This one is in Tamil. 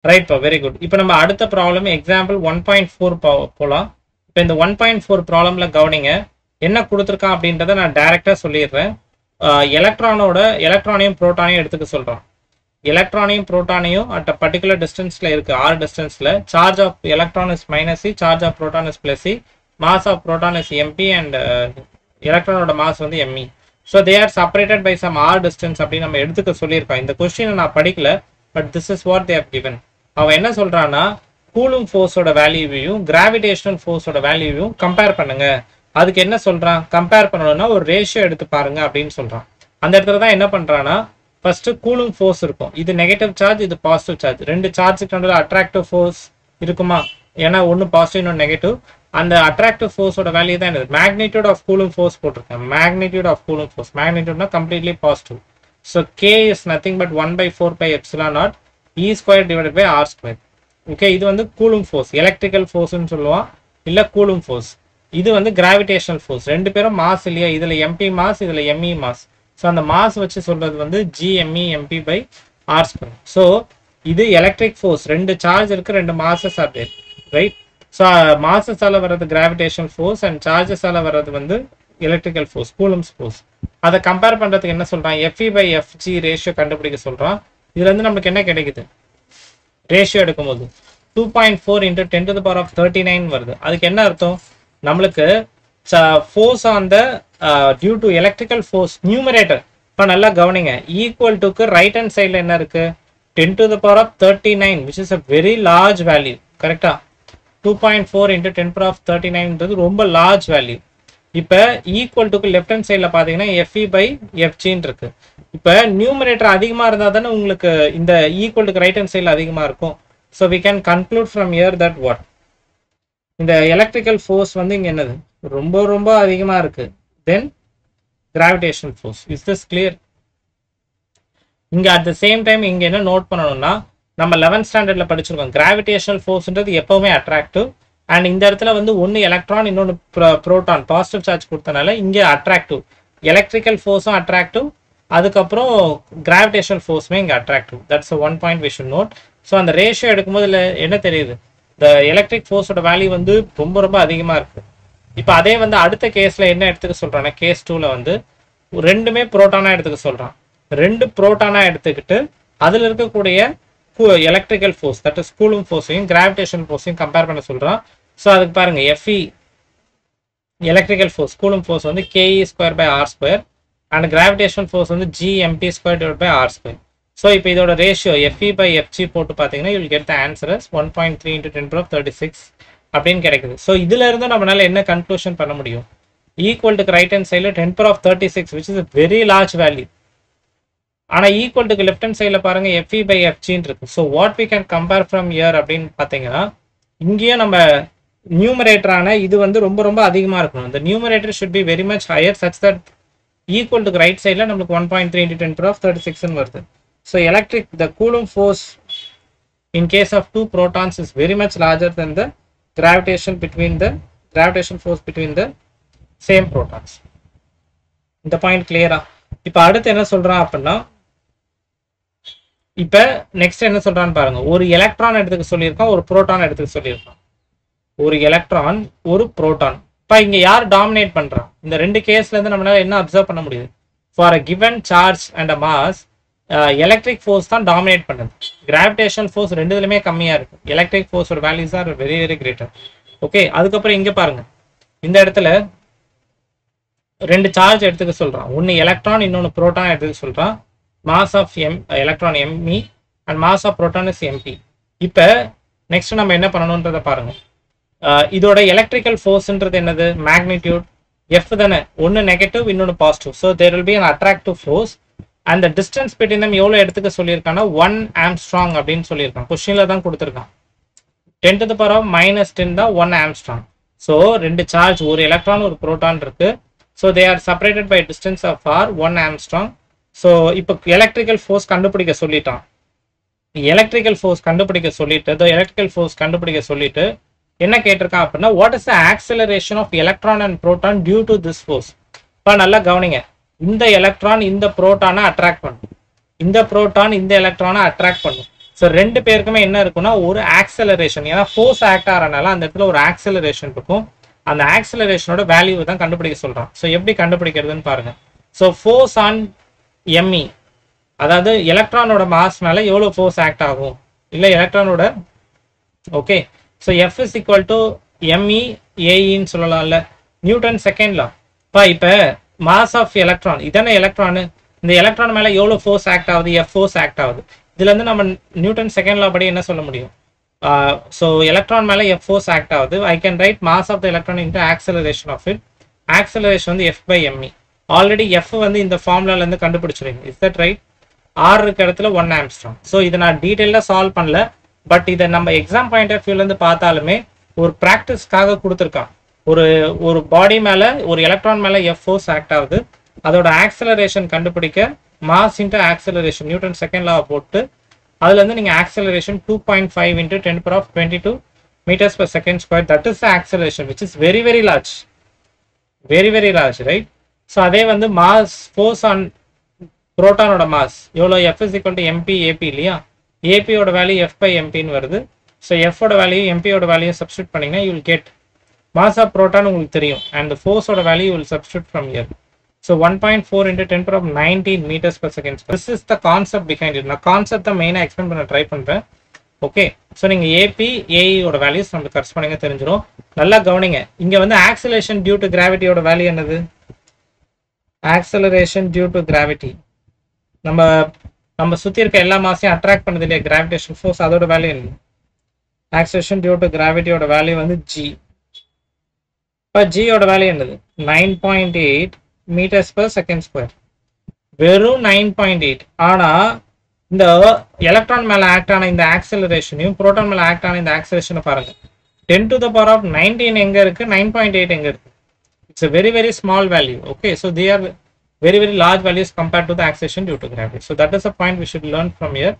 Right, very good. இப்போ நம்ம அடுத்த ப்ராப்ளம் எக்ஸாம்பிள் 1.4 போகலாம். இப்போ இந்த 1.4 ப்ராப்ளம்ல கவனிங்க, என்ன கொடுத்துருக்கான் அப்படின்றத நான் டைரக்டா சொல்லிடுறேன். எலக்ட்ரானையும் புரோட்டானையும் எடுத்துக்க சொல்றான். எலக்ட்ரானையும் புரோட்டானையும் அட் அ பர்டிகுலர் டிஸ்டன்ஸ்ல இருக்கு, r டிஸ்டன்ஸ்ல. Charge of electron is -c, charge of proton is +c, mass of proton is mp and எலக்ட்ரானோட மாஸ் வந்து me. So they are separated by some r distance அப்படின்னு நம்ம எடுத்துக்க சொல்லியிருக்கோம். இந்த கொஸ்டினை நான் படிக்கல, but this is what they have given. அவன் என்ன சொல்றான்னா, கூலும் ஃபோர்ஸோட வேல்யூவையும் கிராவிடேஷனல் ஃபோர்ஸோட வேல்யூவையும் கம்பேர் பண்ணுங்க. அதுக்கு என்ன சொல்றான், கம்பேர் பண்ணணும்னா ஒரு ரேஷியோ எடுத்து பாருங்க அப்படின்னு சொல்றான். அந்த இடத்துல தான் என்ன பண்றான்னா, ஃபர்ஸ்ட் கூலும் ஃபோர்ஸ் இருக்கும், இது நெகட்டிவ் சார்ஜ், இது பாசிட்டிவ் சார்ஜ். ரெண்டு சார்ஜுக்கு நடுவில் அட்ராக்டிவ் ஃபோர்ஸ் இருக்குமா, ஏன்னா ஒன்று பாசிட்டிவ் இன்னொன்று நெகட்டிவ். அந்த அட்ராக்டிவ் ஃபோர்ஸோட வேல்யூ தான் என்னது, மேக்னிடியூட் ஆஃப் கூலும் ஃபோர்ஸ் போட்டிருக்கேன். மேக்னிடியூட் ஆஃப் கூலும் ஃபோர்ஸ், மேக்னிடியூட்னா completely positive. So K is nothing but 1/4πε0 E² divided by R². Okay, இது வந்து கூலும் ஃபோர்ஸ், எலக்ட்ரிக்கல் ஃபோர்ஸ்ன்னு சொல்லுவான், இல்லை கூலும் ஃபோர்ஸ். இது வந்து கிராவிடேஷனல் ஃபோர்ஸ். ரெண்டு பேரும் மாஸ் இல்லையா, இதுல mp மாஸ், இதுல me மாஸ். ஸோ அந்த மாஸ் வச்சு சொல்றது வந்து Gme mp/r². ஸோ இது எலக்ட்ரிக் ஃபோர்ஸ், ரெண்டு சார்ஜ் இருக்கு, ரெண்டு masses are there, right? So மாசஸால வர்றது கிராவிடேஷனல் ஃபோர்ஸ் அண்ட் சார்ஜஸால வர்றது வந்து எலக்ட்ரிக்கல் ஃபோர்ஸ், கூலம்ஸ் ஃபோர்ஸ். அதை கம்பேர் பண்றதுக்கு என்ன சொல்றான், Fe/Fg ரேஷியோ கண்டுபிடிக்க சொல்றான். இதுல இருந்து நமக்கு என்ன கிடைக்குது, ரேஷியோ எடுக்கும்போது 2.4 × 10⁻39 வருது. அதுக்கு என்ன அர்த்தம், நம்மளுக்கு force on the due to electrical force numerator. இப்போ நல்லா கவனிங்க, ஈக்குவல் டுக்கு ரைட் ஹேண்ட் சைடில் என்ன இருக்கு, 10⁻39 which is a very large value. கரெக்டா, 2.4 × 10⁻39 ரொம்ப லார்ஜ் வேல்யூ. இப்போ ஈக்குவல் டுக்கு லெஃப்ட் ஹேண்ட் சைடில் பார்த்தீங்கன்னா Fe/Fg இருக்கு. இப்போ நியூமரேட்டர் அதிகமாக இருந்தால் தானே உங்களுக்கு இந்த ஈக்குவல் டுக்கு ரைட் ஹேண்ட் சைடில் அதிகமாக இருக்கும். So we can conclude from here that what, இந்த எலக்ட்ரிக்கல் ஃபோர்ஸ் வந்து இங்கே என்னது, ரொம்ப ரொம்ப அதிகமாக இருக்கு. Then gravitational force. Is this clear? இங்க அட் த சேம் டைம் இங்க என்ன நோட் பண்ணணும்னா, நம்ம 11th ஸ்டாண்டர்ட்ல படிச்சிருக்கோம், கிராவிடேஷனல் ஃபோர்ஸ்ன்றது எப்பவுமே அட்ராக்டிவ். அண்ட் இந்த இடத்துல வந்து ஒன்று எலக்ட்ரான் இன்னொன்று புரோட்டான் பாசிட்டிவ் சார்ஜ் கொடுத்தனால இங்கே அட்ராக்டிவ். எலக்ட்ரிக்கல் ஃபோர்ஸும் அட்ராக்டிவ், அதுக்கப்புறம் கிராவிடேஷனல் ஃபோர்ஸுமே இங்கே attractive. That's one point we should note. So அந்த ரேஷியோ எடுக்கும்போது என்ன தெரியுது, இந்த எலக்ட்ரிக் ஃபோர்ஸோட வேல்யூ வந்து ரொம்ப ரொம்ப அதிகமாக இருக்கு. இப்போ அதே வந்து அடுத்த கேஸ்ல என்ன எடுத்துக்க சொல்றான்னா, கேஸ் 2ல வந்து ரெண்டுமே புரோட்டானா எடுத்துக்க சொல்றான். ரெண்டு புரோட்டானா எடுத்துக்கிட்டு அதுல இருக்கக்கூடிய electrical force, that is Coulomb ஃபோர்ஸையும் கிராவிடேஷனல் ஃபோர்ஸையும் கம்பேர் பண்ண சொல்றான். ஸோ அதுக்கு பாருங்க, Fe electrical force, Coulomb force வந்து Ke²/r² அண்ட் கிராவிடேஷனல் ஃபோர்ஸ் வந்து Gmp²/r². ஸோ இப்போ இதோட ரேஷியோ Fe/Fg போட்டு பார்த்தீங்கன்னா you will get the answer as 1.3 × 10⁻36 அப்படின்னு கிடைக்குது. ஸோ இதுல இருந்து நம்மளால என்ன கன்க்ளூஷன் பண்ண முடியும், ஈக்குவல் டுக்கு ரைட் ஹேண்ட் சைடில் 10⁻36 which is a very large value. ஆனால் ஈக்குவல் டுக்கு லெஃப்ட் ஹேண்ட் சைடில் பாருங்க Fe/Fg இருக்கு. So what we can compare from here அப்படின்னு பார்த்தீங்கன்னா, இங்கேயும் நம்ம நியூமரேட்டரான இது வந்து ரொம்ப ரொம்ப அதிகமாக இருக்கணும். இந்த numerator should be very much higher such that equal டுக்கு ரைட் சைடில் நம்மளுக்கு 1.3 × 10⁻36 வருது. So electric the coulomb force in case of two protons is very much larger than the gravitation force between the same protons. இந்த பாயிண்ட் கிளியரா? இப்போ அடுத்து என்ன சொல்றான் அப்படின்னா, இப்போ நெக்ஸ்ட் என்ன சொல்றான்னு பாருங்க. ஒரு எலக்ட்ரான் எடுத்துக்க சொல்லியிருக்கான், ஒரு புரோட்டான் எடுத்துக்க சொல்லியிருக்கான். ஒரு எலக்ட்ரான் ஒரு புரோட்டான். இப்போ இங்க யார் டாமினேட் பண்றான், இந்த ரெண்டு கேஸ்ல இருந்து நம்மளால என்ன அப்சர்வ் பண்ண முடியுது, for a given charge and a mass electric force தான் டாமினேட் பண்ணுது. கிராவிடேஷனல் ஃபோர்ஸ் ரெண்டுலயுமே கம்மியா இருக்கு. எலக்ட்ரிக் ஃபோர்ஸோட values are very very greater. Okay, அதுக்கப்புறம் இங்க பாருங்க, இந்த இடத்துல ரெண்டு சார்ஜ் எடுத்துக்க சொல்றான். ஒன்னு எலக்ட்ரான் இன்னொன்னு புரோட்டான் எடுத்துக்க சொல்றான். Mass of electron me and mass of proton is mp. இப்போ நெக்ஸ்ட் நம்ம என்ன பண்ணணும்ன்றத பாருங்க. இதோட எலக்ட்ரிக்கல் ஃபோர்ஸ்ன்றது என்னது, மேக்னிடியூட் F தானே, ஒன்னு நெகட்டிவ் இன்னொன்னு positive. So there will be an attractive force. அந்த டிஸ்டன்ஸ் பிட்வீன் them எவ்வளோ எடுத்துக்க சொல்லியிருக்காங்கன்னா 1 ஆம்ஸ்ட்ராங் அப்படின்னு சொல்லியிருக்கான். கொஸ்டின்ல தான் கொடுத்துருக்கான். 10⁻−10 தான் 1 ஆம்ஸ்ட்ராங். ஸோ ரெண்டு சார்ஜ், ஒரு எலக்ட்ரான் ஒரு புரோட்டான் இருக்கு. So they are separated by distance of r 1 angstrom. So இப்போ எலக்ட்ரிக்கல் ஃபோர்ஸ் கண்டுபிடிக்க சொல்லிட்டான். எலக்ட்ரிக்கல் ஃபோர்ஸ் கண்டுபிடிக்க சொல்லிட்டு என்ன கேட்டிருக்கான் அப்படின்னா, what is the acceleration of electron and proton due to this force. இப்போ நல்லா கவனிங்க, இந்த எலக்ட்ரான் இந்த புரோட்டானை அட்ராக்ட் பண்ணும், இந்த புரோட்டான் இந்த எலக்ட்ரானை அட்ராக்ட் பண்ணும். ஸோ ரெண்டு பேருக்குமே என்ன இருக்குன்னா ஒரு ஆக்சலரேஷன், ஏன்னா ஃபோர்ஸ் ஆக்ட் ஆகிறனால அந்த இடத்துல ஒரு ஆக்சலரேஷன் இருக்கும். அந்த ஆக்சலரேஷனோட வேல்யூ தான் கண்டுபிடிக்க சொல்றான். ஸோ எப்படி கண்டுபிடிக்கிறதுன்னு பாருங்க. ஸோ ஃபோர்ஸ் ஆன் எம்இ, அதாவது எலக்ட்ரானோட மாஸ் மேல எவ்வளவு ஃபோர்ஸ் ஆக்ட் ஆகும், இல்ல எலக்ட்ரானோட okay. So F is equal to m e ஏஇன்னு சொல்லலாம்ல, நியூட்டன் செகண்ட் லா. இப்போ மாஸ் ஆஃப் எலக்ட்ரான் இதானே எலக்ட்ரானு, இந்த எலக்ட்ரான் மேல எவ்வளவு ஃபோர்ஸ் ஆக்ட் ஆகுது, எஃப் ஃபோர்ஸ் ஆக்ட் ஆகுது. இதுல இருந்து நம்ம நியூட்டன் செகண்ட் லா படி என்ன சொல்ல முடியும், ஸோ எலக்ட்ரான் மேல எஃப் ஃபோர்ஸ் ஆக்ட் ஆகுது. I can write mass of the electron into acceleration of it. Acceleration வந்து F by m e. Already F வந்து இந்த ஃபார்முலால இருந்து கண்டுபிடிச்சிருங்க. Is that right? ஆர் இருக்க இடத்துல 1 ஆம்ஸ்ட்ராங். ஸோ இதை நான் டீட்டெயிலாக சால்வ் பண்ணல, பட் இதை நம்ம எக்ஸாம் பாயிண்ட் ஆஃப் வியூல இருந்து பார்த்தாலுமே ஒரு ப்ராக்டிஸ்க்காக கொடுத்துருக்கான். ஒரு பாடி மேல ஒரு எலக்ட்ரான் மேல எஃப் ஃபோர்ஸ் ஆக்ட் ஆகுது, அதோட ஆக்சலரேஷன் கண்டுபிடிக்க mass into acceleration Newton second லா போட்டு அதுல இருந்து நீங்க acceleration 2.5 into 10⁻22 meters per second square, that is the acceleration, which is very very large, very very large, right? So அதே வந்து மாஸ் ஃபோர்ஸ் ஆன் புரோட்டானோட மாஸ் எவ்வளோ, F is equal to m p a p இல்லையா, ஏபியோட வேல்யூ எஃப் பை எம்பின்னு வருது. ஸோ எஃபோட வேல்யூ எம்பியோட வேல்யூ சப்ஸ்டியூட் பண்ணிங்கன்னா you will get mass of proton உங்களுக்கு தெரியும், அண்ட் ஃபோர்ஸோட value you will substitute from here. So 1.4 into 10⁻19 meters per second. This is the concept behind it. நான் கான்செப்ட் தான் மெயினாக எக்ஸ்பிளைன் பண்ண ட்ரை பண்ணுறேன். ஓகே, ஸோ நீங்கள் ஏபி ஏஇயோட வேல்யூஸ் நம்ம கரெக்ட் பண்ணுங்க தெரிஞ்சிடும். நல்லா கவனிங்க, இங்கே வந்து ஆக்சலரேஷன் டியூ டு கிராவிட்டியோட வேல்யூ என்னது, ஆக்சலரேஷன் டியூ டு கிராவிட்டி. நம்ம சுற்றி இருக்க எல்லா மாசையும் அட்ராக்ட் பண்ணுது இல்லையா கிராவிடேஷன் ஃபோர்ஸ், அதோட வேல்யூ என்ன, ஆக்சலரேஷன் டியூ டு கிராவிட்டியோட வேல்யூ வந்து ஜி. இப்போ ஜியோட வேல்யூ என்னது, 9.8 meters per second square. வெறும் 9.8. ஆனா இந்த எலக்ட்ரான் மேல ஆக்ட் ஆன இந்த ஆக்சலரேஷனையும் புரோட்டான் மேல ஆக்ட் ஆன இந்த ஆக்சலரேஷனை பாருங்க. 10 to the power of 19 எங்க இருக்கு, 9.8 எங்க இருக்கு. It's a very very small value. Okay, so they are very very large values compared to the acceleration due to gravity. So that is a point we should learn from here.